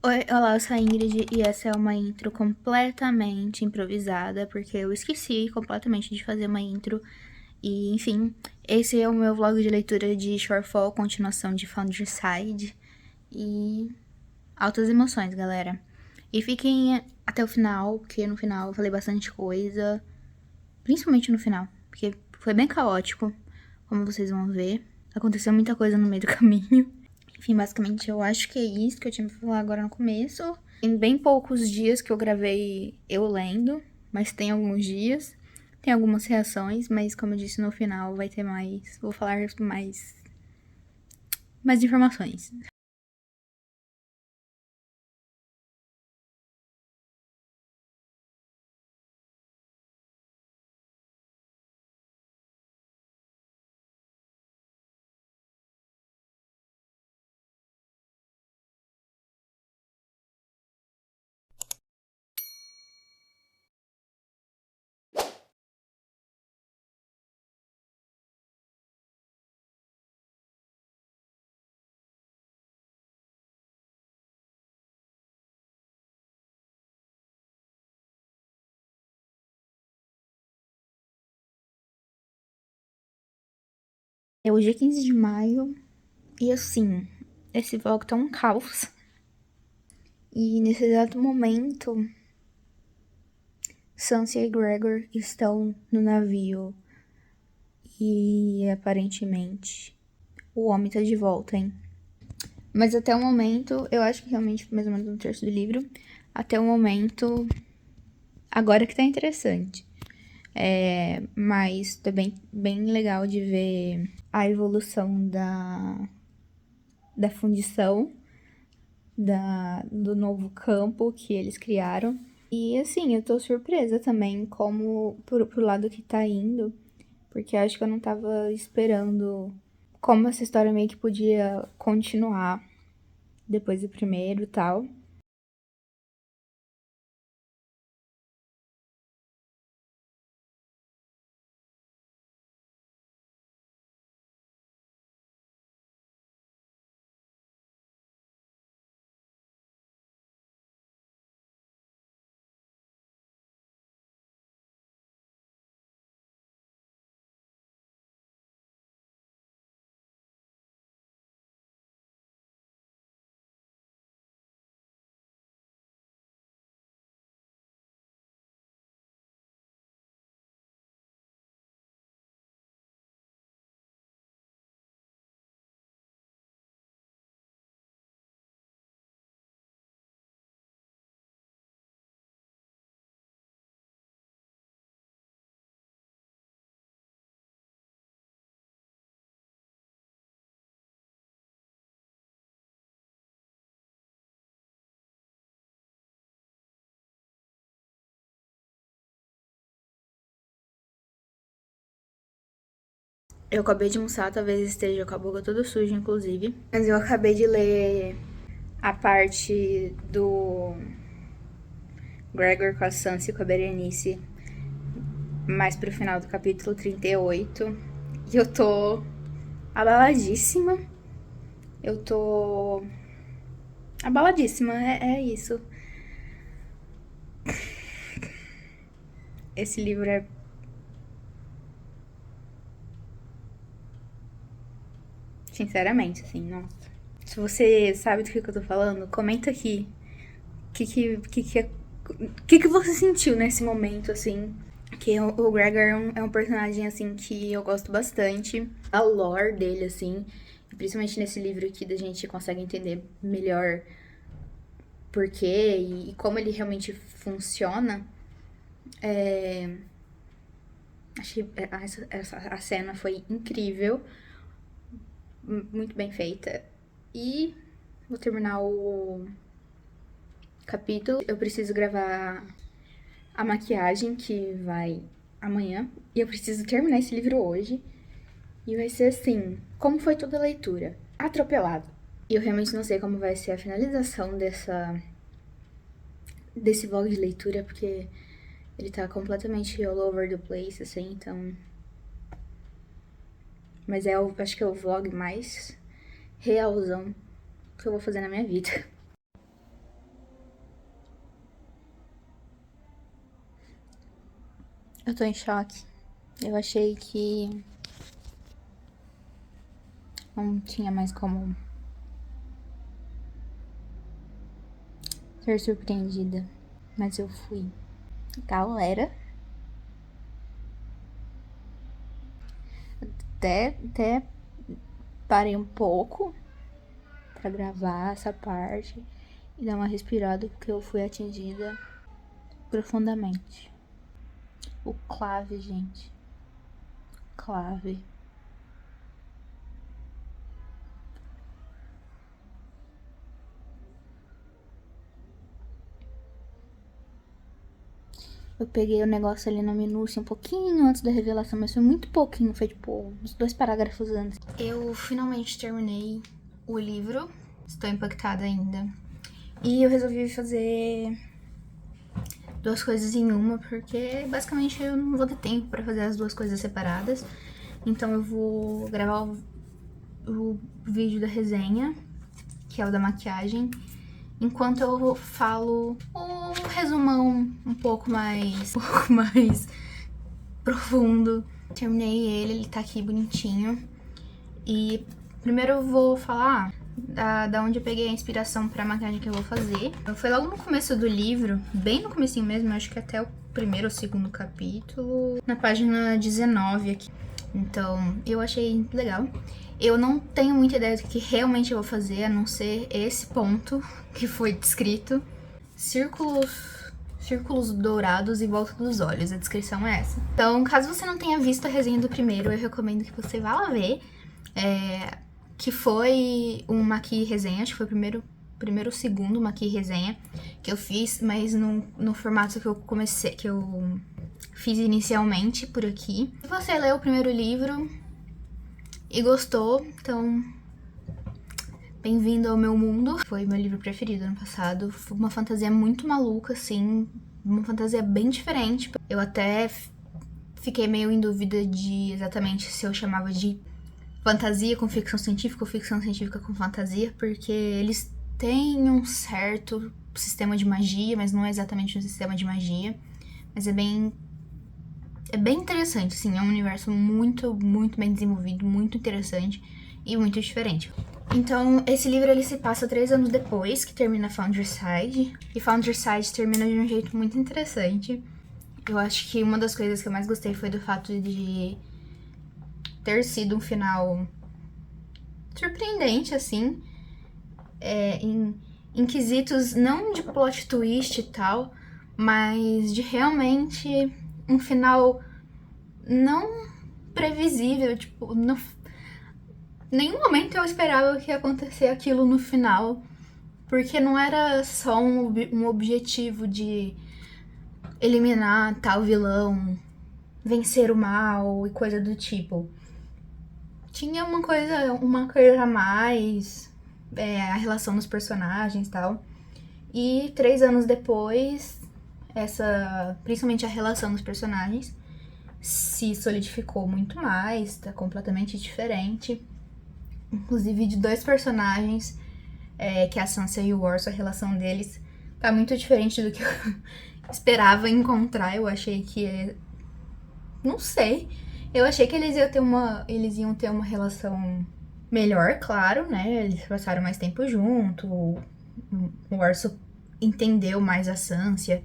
Oi, olá, eu sou a Ingrid e essa é uma intro completamente improvisada, porque eu esqueci completamente de fazer uma intro. E, enfim, esse é o meu vlog de leitura de Shortfall, continuação de Founderside. E altas emoções, galera. E fiquem até o final, porque no final eu falei bastante coisa, principalmente no final, porque foi bem caótico, como vocês vão ver. Aconteceu muita coisa no meio do caminho. Enfim, basicamente eu acho que é isso que eu tinha pra falar agora no começo. Tem bem poucos dias que eu gravei eu lendo, mas tem alguns dias. Tem algumas reações, mas como eu disse no final, vai ter mais. Vou falar mais informações. É hoje é 15 de maio e assim, esse vlog tá um caos. E nesse exato momento, Sansa e Gregor estão no navio. E aparentemente o homem tá de volta, hein? Mas até o momento, eu acho que realmente mais ou menos no terço do livro, até o momento, agora que tá interessante. Mas tá bem legal de ver a evolução da fundição, do novo campo que eles criaram. E assim, eu tô surpresa também como pro lado que tá indo, porque acho que eu não tava esperando como essa história meio que podia continuar depois do primeiro e tal. Eu acabei de almoçar, talvez esteja com a boca toda suja, inclusive. Mas eu acabei de ler a parte do Gregor com a Sansa e com a Berenice mais pro final do capítulo 38. E eu tô abaladíssima. Eu tô abaladíssima, é isso. Esse livro é. Sinceramente, assim, nossa. Se você sabe do que eu tô falando, comenta aqui. O que você sentiu nesse momento, assim? Que o Gregor é um personagem, assim, que eu gosto bastante. A lore dele, assim. Principalmente nesse livro aqui, da gente consegue entender melhor por quê e como ele realmente funciona. Achei a cena foi incrível. Muito bem feita. E vou terminar o capítulo. Eu preciso gravar a maquiagem que vai amanhã. E eu preciso terminar esse livro hoje. E vai ser assim, como foi toda a leitura? Atropelado. E eu realmente não sei como vai ser a finalização desse vlog de leitura, porque ele tá completamente all over the place, assim, então. Mas acho que é o vlog mais realzão que eu vou fazer na minha vida. Eu tô em choque. Eu achei que não tinha mais como ser surpreendida, mas eu fui. Galera, até parei um pouco pra gravar essa parte e dar uma respirada, porque eu fui atingida profundamente. O Clave, gente. Clave. Eu peguei o negócio ali na minúcia um pouquinho antes da revelação, mas foi muito pouquinho, foi tipo uns 2 parágrafos antes. Eu finalmente terminei o livro, estou impactada ainda. E eu resolvi fazer 2 coisas em uma, porque basicamente eu não vou ter tempo pra fazer as 2 coisas separadas. Então eu vou gravar o vídeo da resenha, que é o da maquiagem, enquanto eu falo um resumão um pouco mais profundo. Terminei ele tá aqui bonitinho. E primeiro eu vou falar da onde eu peguei a inspiração pra maquiagem que eu vou fazer. Foi logo no começo do livro, bem no comecinho mesmo, acho que até o primeiro ou segundo capítulo, na página 19 aqui. Então, eu achei legal. Eu não tenho muita ideia do que realmente eu vou fazer, a não ser esse ponto que foi descrito. Círculos dourados em volta dos olhos, a descrição é essa. Então, caso você não tenha visto a resenha do primeiro, eu recomendo que você vá lá ver. Que foi um maqui resenha, acho que foi o primeiro ou segundo maqui resenha que eu fiz, mas no formato que eu fiz inicialmente por aqui. Se você leu o primeiro livro e gostou, então bem-vindo ao meu mundo. Foi meu livro preferido ano passado. Foi uma fantasia muito maluca, assim, uma fantasia bem diferente. Eu até fiquei meio em dúvida de exatamente se eu chamava de fantasia com ficção científica ou ficção científica com fantasia, porque eles têm um certo sistema de magia, mas não é exatamente um sistema de magia. Mas é bem interessante, sim, é um universo muito, muito bem desenvolvido, muito interessante e muito diferente. Então, esse livro ele se passa 3 anos depois que termina Founderside, e Founderside termina de um jeito muito interessante. Eu acho que uma das coisas que eu mais gostei foi do fato de ter sido um final surpreendente, assim, em quesitos não de plot twist e tal, mas de realmente um final não previsível, tipo, em nenhum momento eu esperava que ia acontecer aquilo no final, porque não era só um objetivo de eliminar tal vilão, vencer o mal e coisa do tipo. Tinha uma coisa a mais, a relação dos personagens e tal. E 3 anos depois, principalmente a relação dos personagens, se solidificou muito mais, tá completamente diferente. Inclusive de 2 personagens, que é a Sansa e o Orso, a relação deles tá muito diferente do que eu esperava encontrar. Eu achei que não sei. Eu achei que eles iam ter uma relação melhor, claro, né? Eles passaram mais tempo junto. O Orso entendeu mais a Sansa,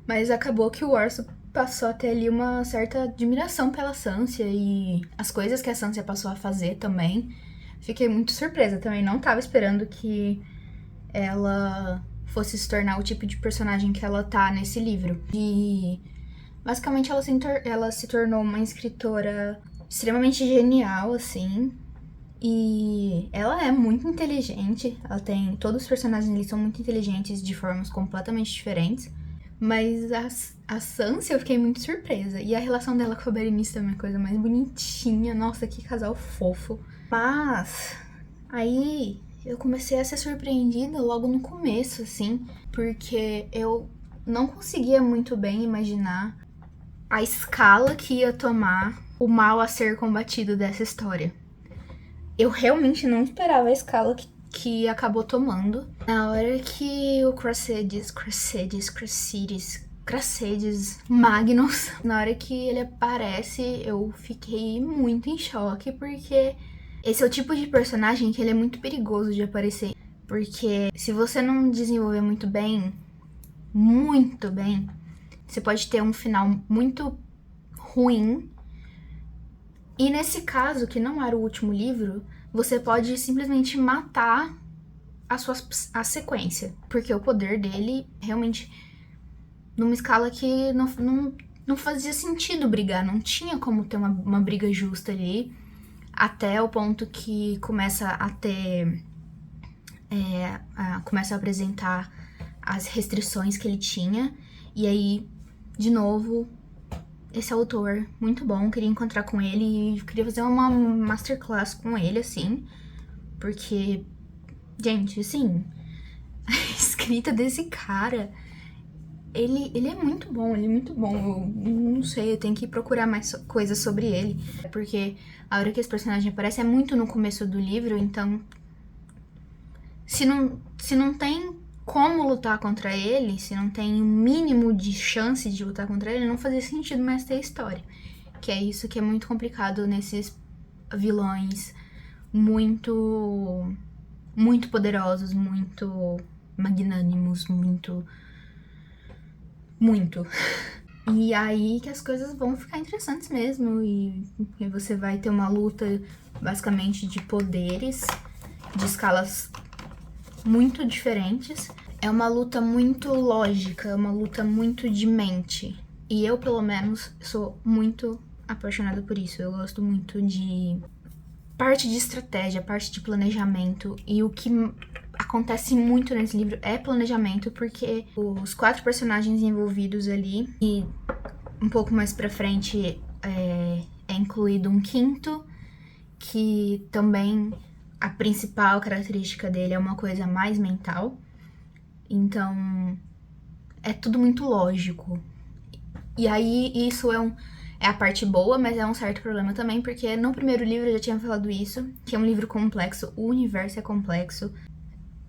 mas acabou que o Orso passou a ter ali uma certa admiração pela Sansa e as coisas que a Sansa passou a fazer também. Fiquei muito surpresa também, não tava esperando que ela fosse se tornar o tipo de personagem que ela tá nesse livro. E basicamente ela se tornou uma escritora extremamente genial, assim. E ela é muito inteligente. Todos os personagens ali são muito inteligentes de formas completamente diferentes. Mas a Sansa eu fiquei muito surpresa. E a relação dela com a Berenice também é a coisa mais bonitinha. Nossa, que casal fofo. Mas aí eu comecei a ser surpreendida logo no começo, assim. Porque eu não conseguia muito bem imaginar a escala que ia tomar o mal a ser combatido dessa história. Eu realmente não esperava a escala que acabou tomando. Na hora que o Crassides Cracedes Magnus. Na hora que ele aparece, eu fiquei muito em choque, porque esse é o tipo de personagem que ele é muito perigoso de aparecer. Porque se você não desenvolver muito bem, você pode ter um final muito ruim. E nesse caso, que não era o último livro, você pode simplesmente matar a sequência. Porque o poder dele realmente, numa escala que não fazia sentido brigar, não tinha como ter uma briga justa ali, até o ponto que começa a ter... começa a apresentar as restrições que ele tinha, e aí, de novo, esse autor, muito bom, queria encontrar com ele e queria fazer uma masterclass com ele, assim, porque, gente, assim, a escrita desse cara, ele é muito bom, eu não sei, eu tenho que procurar mais coisas sobre ele, porque a hora que esse personagem aparece é muito no começo do livro, então, se não tem como lutar contra ele, se não tem o mínimo de chance de lutar contra ele, não fazia sentido mais ter história. Que é isso que é muito complicado nesses vilões muito poderosos, muito magnânimos, muito. E aí que as coisas vão ficar interessantes mesmo, e você vai ter uma luta basicamente de poderes, de escalas muito diferentes. É uma luta muito lógica, é uma luta muito de mente. E eu, pelo menos, sou muito apaixonada por isso. Eu gosto muito de parte de estratégia, parte de planejamento. E o que acontece muito nesse livro é planejamento, porque os 4 personagens envolvidos ali, e um pouco mais pra frente é incluído um 5º, que também a principal característica dele é uma coisa mais mental. Então, é tudo muito lógico. E aí, isso é a parte boa, mas é um certo problema também, porque no primeiro livro eu já tinha falado isso, que é um livro complexo, o universo é complexo.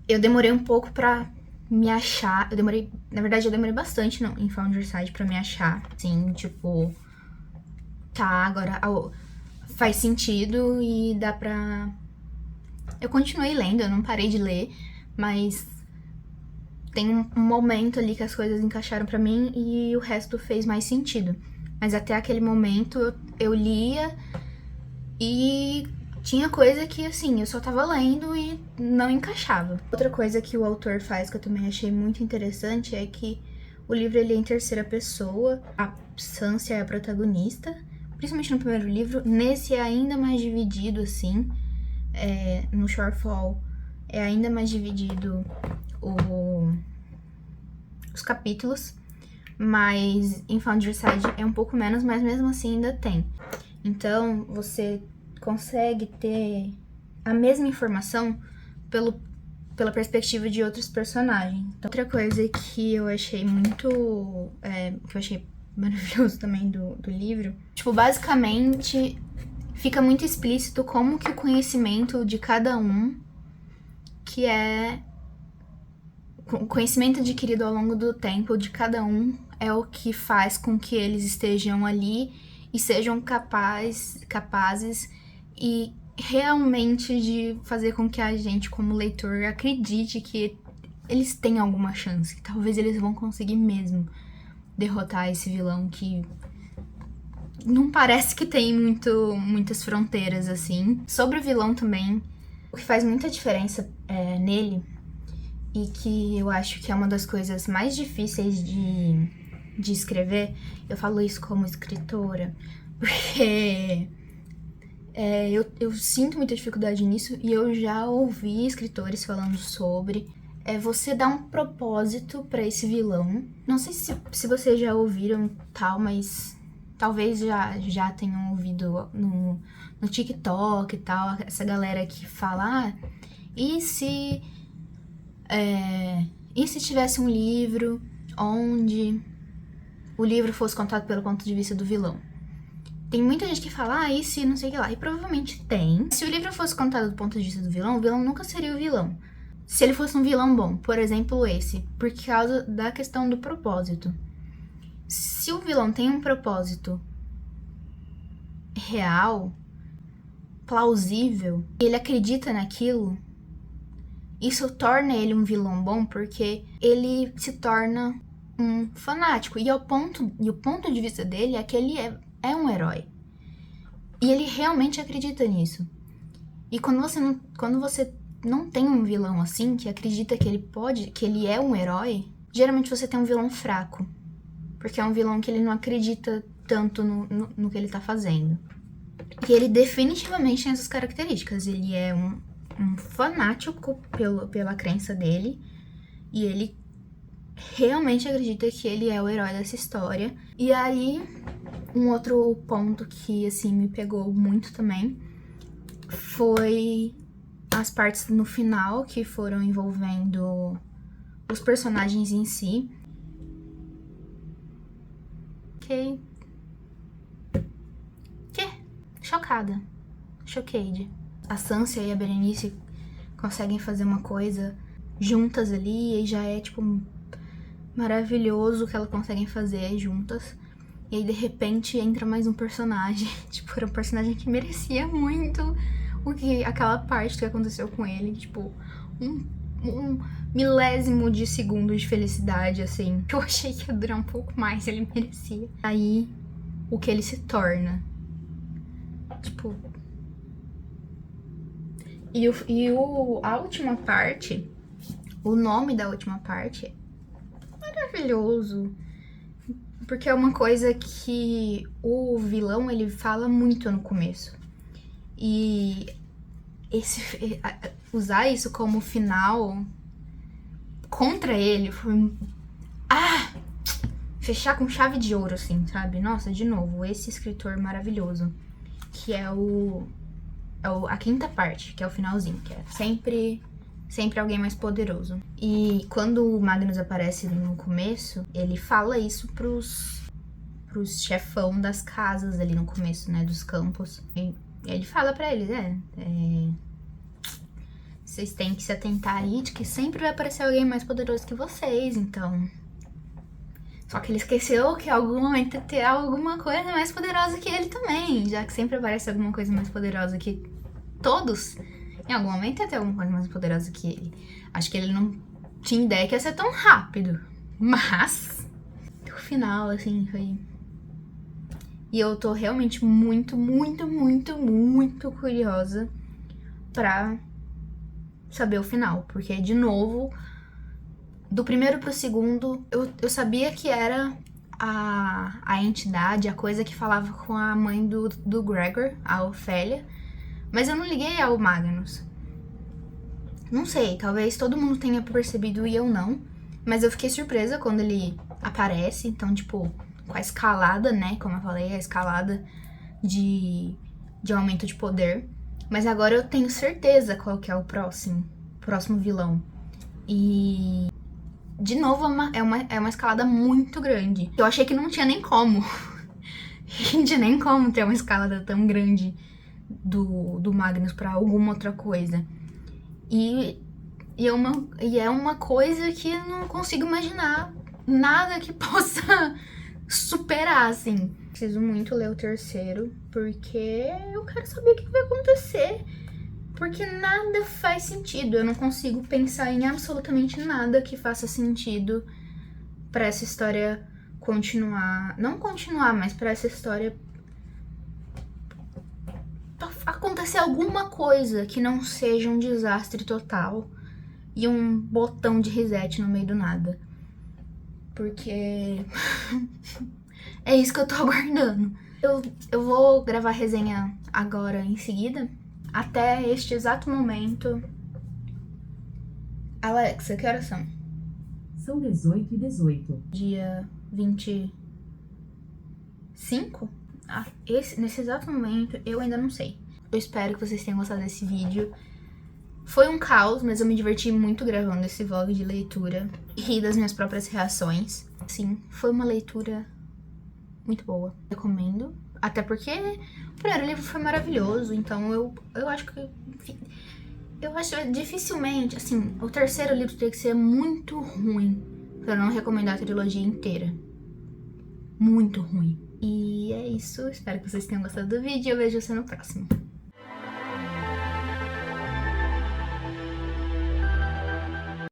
Eu demorei um pouco pra me achar, na verdade eu demorei bastante em Founderside pra me achar, assim, tipo, tá, agora faz sentido e dá pra... Eu continuei lendo, eu não parei de ler, mas tem um momento ali que as coisas encaixaram pra mim e o resto fez mais sentido. Mas até aquele momento eu lia e tinha coisa que, assim, eu só tava lendo e não encaixava. Outra coisa que o autor faz que eu também achei muito interessante é que o livro ele é em terceira pessoa, a Sansa é a protagonista, principalmente no primeiro livro. Nesse é ainda mais dividido, assim, no Shorefall é ainda mais dividido os capítulos, mas em Founderside é um pouco menos, mas mesmo assim ainda tem. Então, você consegue ter a mesma informação pela perspectiva de outros personagens. Então, outra coisa que eu achei que eu achei maravilhoso também do livro, tipo, basicamente fica muito explícito como que o conhecimento de cada um, que é o conhecimento adquirido ao longo do tempo de cada um, é o que faz com que eles estejam ali e sejam capazes e realmente de fazer com que a gente, como leitor, acredite que eles têm alguma chance, que talvez eles vão conseguir mesmo derrotar esse vilão que não parece que tem muitas fronteiras, assim. Sobre o vilão também, o que faz muita diferença nele, e que eu acho que é uma das coisas mais difíceis de escrever, eu falo isso como escritora, porque eu sinto muita dificuldade nisso, e eu já ouvi escritores falando sobre você dar um propósito pra esse vilão. Não sei se vocês já ouviram tal, mas talvez já tenham ouvido no TikTok e tal, essa galera que fala, e se tivesse um livro onde o livro fosse contado pelo ponto de vista do vilão? Tem muita gente que fala, e se não sei o que lá, e provavelmente tem. Se o livro fosse contado do ponto de vista do vilão, o vilão nunca seria o vilão. Se ele fosse um vilão bom, por exemplo esse, por causa da questão do propósito. Se o vilão tem um propósito real, plausível, e ele acredita naquilo, isso torna ele um vilão bom porque ele se torna um fanático. E o ponto de vista dele é que ele é um herói. E ele realmente acredita nisso. E quando você não tem um vilão assim, que acredita que ele é um herói, geralmente você tem um vilão fraco. Porque é um vilão que ele não acredita tanto no que ele tá fazendo. E ele definitivamente tem essas características. Ele é um fanático pela crença dele. E ele realmente acredita que ele é o herói dessa história. E aí, um outro ponto que, assim, me pegou muito também foi as partes no final que foram envolvendo os personagens em si. Fiquei... chocada. Choquei. A Sansa e a Berenice conseguem fazer uma coisa juntas ali e já é, tipo, maravilhoso o que elas conseguem fazer juntas. E aí, de repente, entra mais um personagem. Tipo, era um personagem que merecia muito aquela parte que aconteceu com ele. Tipo, um milésimo de segundo de felicidade, assim. Eu achei que ia durar um pouco mais, ele merecia. Aí, o que ele se torna. Tipo... a última parte, o nome da última parte é maravilhoso. Porque é uma coisa que o vilão, ele fala muito no começo. E usar isso como final contra ele foi... fechar com chave de ouro, assim, sabe? Nossa, de novo, esse escritor maravilhoso. Que é a quinta parte, que é o finalzinho. Que é sempre alguém mais poderoso. E quando o Magnus aparece no começo, ele fala isso pros chefão das casas ali no começo, né, dos campos. E ele fala pra eles, vocês têm que se atentar aí de que sempre vai aparecer alguém mais poderoso que vocês, então... Só que ele esqueceu que em algum momento ter alguma coisa mais poderosa que ele também, já que sempre aparece alguma coisa mais poderosa que todos. Em algum momento ia ter alguma coisa mais poderosa que ele. Acho que ele não tinha ideia que ia ser tão rápido. Mas o final, assim, foi... E eu tô realmente muito, muito, muito, muito curiosa pra saber o final. Porque, de novo, do primeiro pro segundo, eu sabia que era a entidade, a coisa que falava com a mãe do Gregor, a Ofélia. Mas eu não liguei ao Magnus. Não sei, talvez todo mundo tenha percebido e eu não. Mas eu fiquei surpresa quando ele aparece. Então, tipo, com a escalada, né? Como eu falei, a escalada de aumento de poder. Mas agora eu tenho certeza qual que é o próximo vilão. E... de novo, é uma escalada muito grande. Eu achei que não tinha nem como. Não tinha nem como ter uma escalada tão grande do Magnus pra alguma outra coisa. E é uma coisa que eu não consigo imaginar nada que possa superar, assim. Preciso muito ler o terceiro, porque eu quero saber o que vai acontecer. Porque nada faz sentido. Eu não consigo pensar em absolutamente nada que faça sentido pra essa história continuar. Não continuar, mas pra essa história acontecer alguma coisa que não seja um desastre total e um botão de reset no meio do nada. Porque é isso que eu tô aguardando. Eu vou gravar a resenha agora em seguida. Até este exato momento... Alexa, que horas são? São 18h18. Dia 25? Nesse exato momento, eu ainda não sei. Eu espero que vocês tenham gostado desse vídeo. Foi um caos, mas eu me diverti muito gravando esse vlog de leitura. E ri das minhas próprias reações. Sim, foi uma leitura muito boa. Recomendo. Até porque o primeiro livro foi maravilhoso. Então eu acho que... enfim, eu acho que dificilmente... assim, o terceiro livro teria que ser muito ruim pra eu não recomendar a trilogia inteira. muito ruim. E é isso, espero que vocês tenham gostado do vídeo e eu vejo você no próximo.